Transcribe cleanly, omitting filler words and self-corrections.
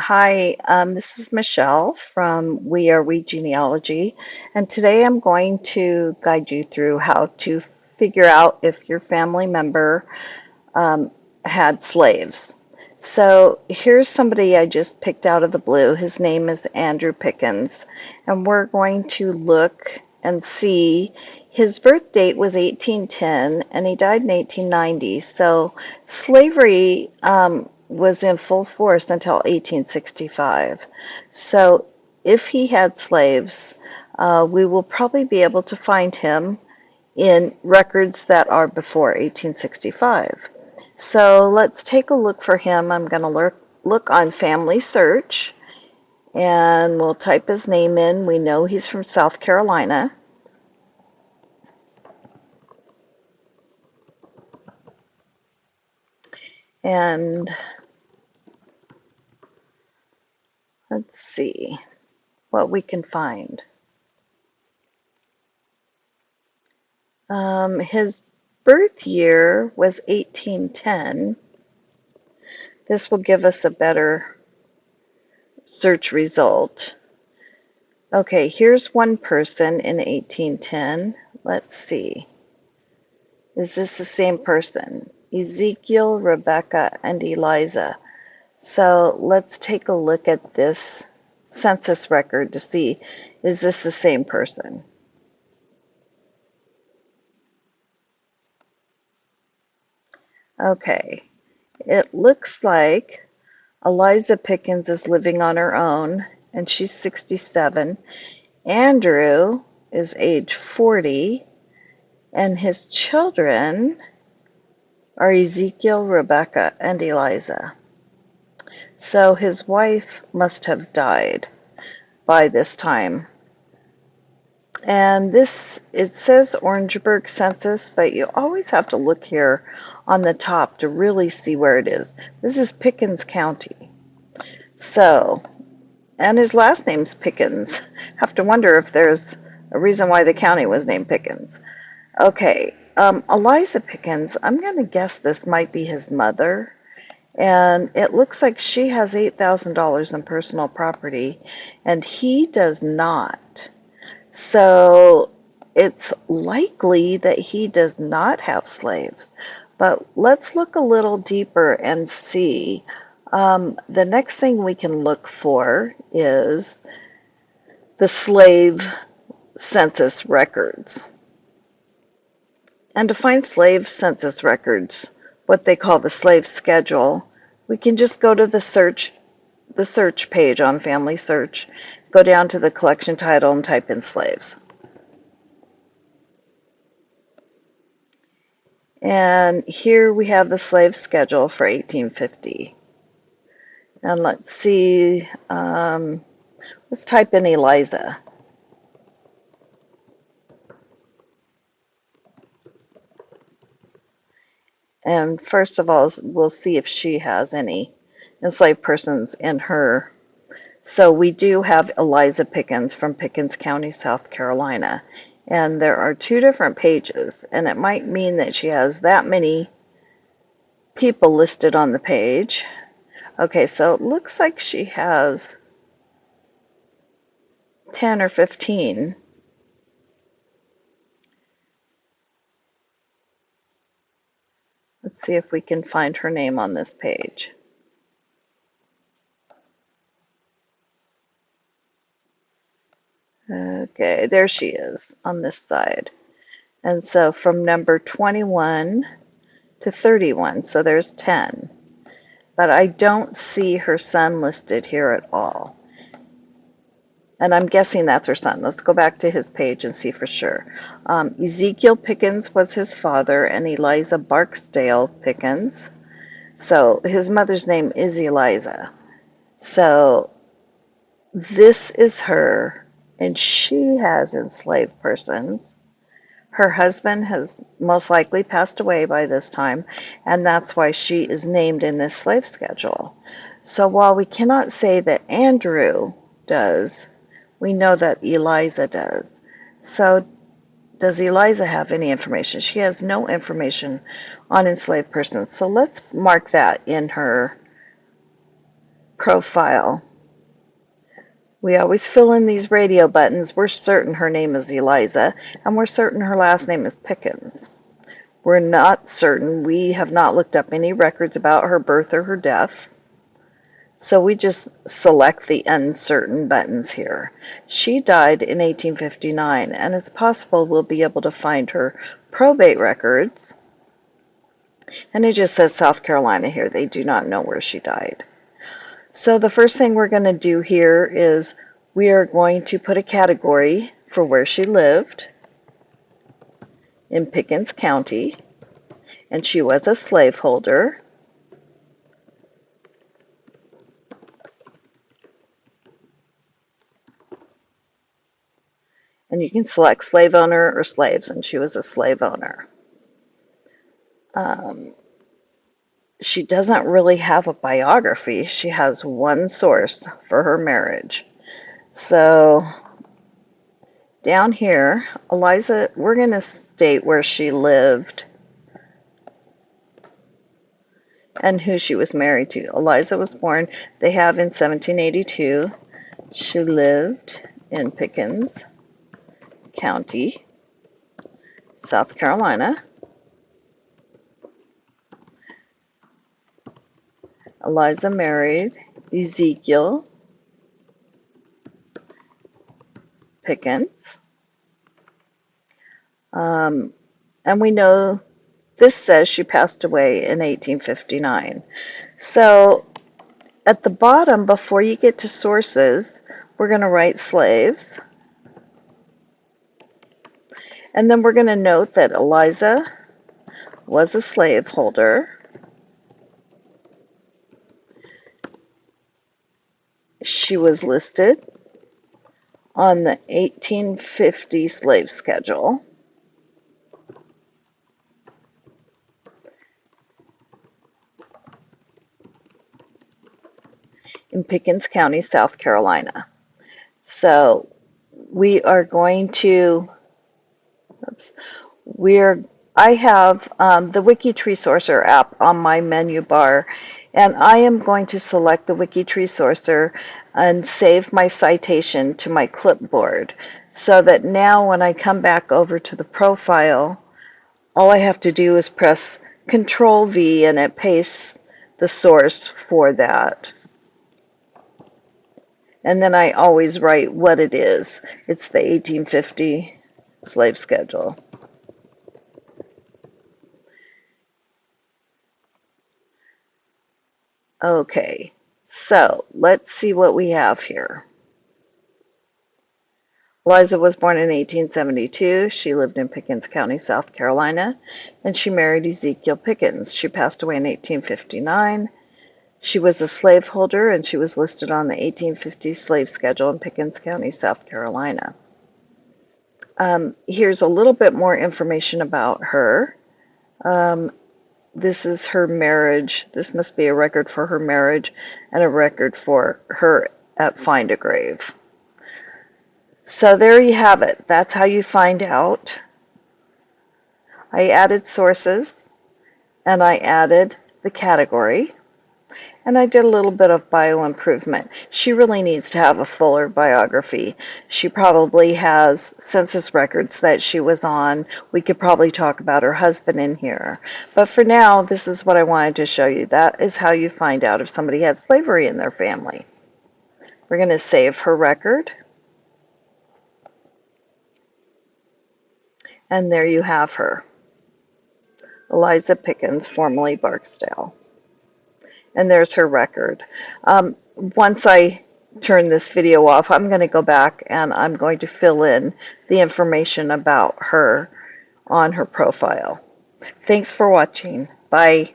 Hi, this is Michelle from We R We Genealogy, and today I'm going to guide you through how to figure out if your family member um, had slaves. So here's somebody I just picked out of the blue. His name is Andrew Pickens, and we're going to look and see. His birth date was 1810, and he died in 1890. So slavery was in full force until 1865. So if he had slaves, we will probably be able to find him in records that are before 1865. So let's take a look for him. I'm going to look on Family Search and we'll type his name in. We know he's from South Carolina. And let's see what we can find. His birth year was 1810. This will give us a better search result. Okay, here's one person in 1810. Let's see. Is this the same person? Ezekiel, Rebecca, and Eliza. So let's take a look at this census record to see, is this the same person? Okay, it looks like Eliza Pickens is living on her own, and she's 67. Andrew is age 40, and his children are Ezekiel, Rebecca, and Eliza. So his wife must have died by this time. And this, it says Orangeburg census, but you always have to look here on the top to really see where it is. This is Pickens County. So, and his last name's Pickens. Have to wonder if there's a reason why the county was named Pickens. Okay, Eliza Pickens, I'm going to guess this might be his mother. And it looks like she has $8,000 in personal property, and he does not. So it's likely that he does not have slaves. But let's look a little deeper and see. The next thing we can look for is the slave census records. And to find slave census records, what they call the slave schedule, we can just go to the search page on Family Search, go down to the collection title and type in slaves. And here we have the slave schedule for 1850. And let's see, let's type in Eliza. And first of all, we'll see if she has any enslaved persons in her. So we do have Eliza Pickens from Pickens County, South Carolina. And there are two different pages, and it might mean that she has that many people listed on the page. Okay, so it looks like she has 10 or 15. Let's see if we can find her name on this page. Okay, there she is on this side. And so from number 21 to 31, so there's 10. But I don't see her son listed here at all. And I'm guessing that's her son. Let's go back to his page and see for sure. Ezekiel Pickens was his father, and Eliza Barksdale Pickens. So his mother's name is Eliza. So this is her, and she has enslaved persons. Her husband has most likely passed away by this time, and that's why she is named in this slave schedule. So while we cannot say that Andrew does, we know that Eliza does. So does Eliza have any information? She has no information on enslaved persons. So let's mark that in her profile, we always fill in these radio buttons. We're certain her name is Eliza, and we're certain her last name is Pickens. We're not certain. We have not looked up any records about her birth or her death. So we just select the uncertain buttons here. She died in 1859, and it's possible we'll be able to find her probate records. And it just says South Carolina here. They do not know where she died. So the first thing we're going to do here is we are going to put a category for where she lived in Pickens County, and she was a slaveholder. And you can select slave owner or slaves, and she was a slave owner. She doesn't really have a biography. She has one source for her marriage. So down here, Eliza, we're going to state where she lived and who she was married to. Eliza was born, they have in 1782. She lived in Pickens County, South Carolina. Eliza married Ezekiel Pickens. And we know this says she passed away in 1859. So at the bottom, before you get to sources, we're going to write slaves. And then we're going to note that Eliza was a slaveholder. She was listed on the 1850 slave schedule. In Pickens County, South Carolina. So we are going to, I have the WikiTree Sourcer app on my menu bar, and I am going to select the WikiTree Sourcer and save my citation to my clipboard so that now when I come back over to the profile, all I have to do is press Control V and it pastes the source for that. And then I always write what it is. It's the 1850 slave schedule. Okay, so let's see what we have here. Eliza was born in 1872. She lived in Pickens County, South Carolina, and she married Ezekiel Pickens. She passed away in 1859. She was a slaveholder, and she was listed on the 1850 slave schedule in Pickens County, South Carolina. Here's a little bit more information about her. This is her marriage. This must be a record for her marriage and a record for her at Find a Grave. So there you have it. That's how you find out. I added sources, and I added the category, and I did a little bit of bio improvement. She really needs to have a fuller biography. She probably has census records that she was on. We could probably talk about her husband in here. But for now, this is what I wanted to show you. That is how you find out if somebody had slavery in their family. We're going to save her record. And there you have her. Eliza Pickens, formerly Barksdale. And there's her record. Once I turn this video off, I'm going to go back and I'm going to fill in the information about her on her profile. Thanks for watching. Bye.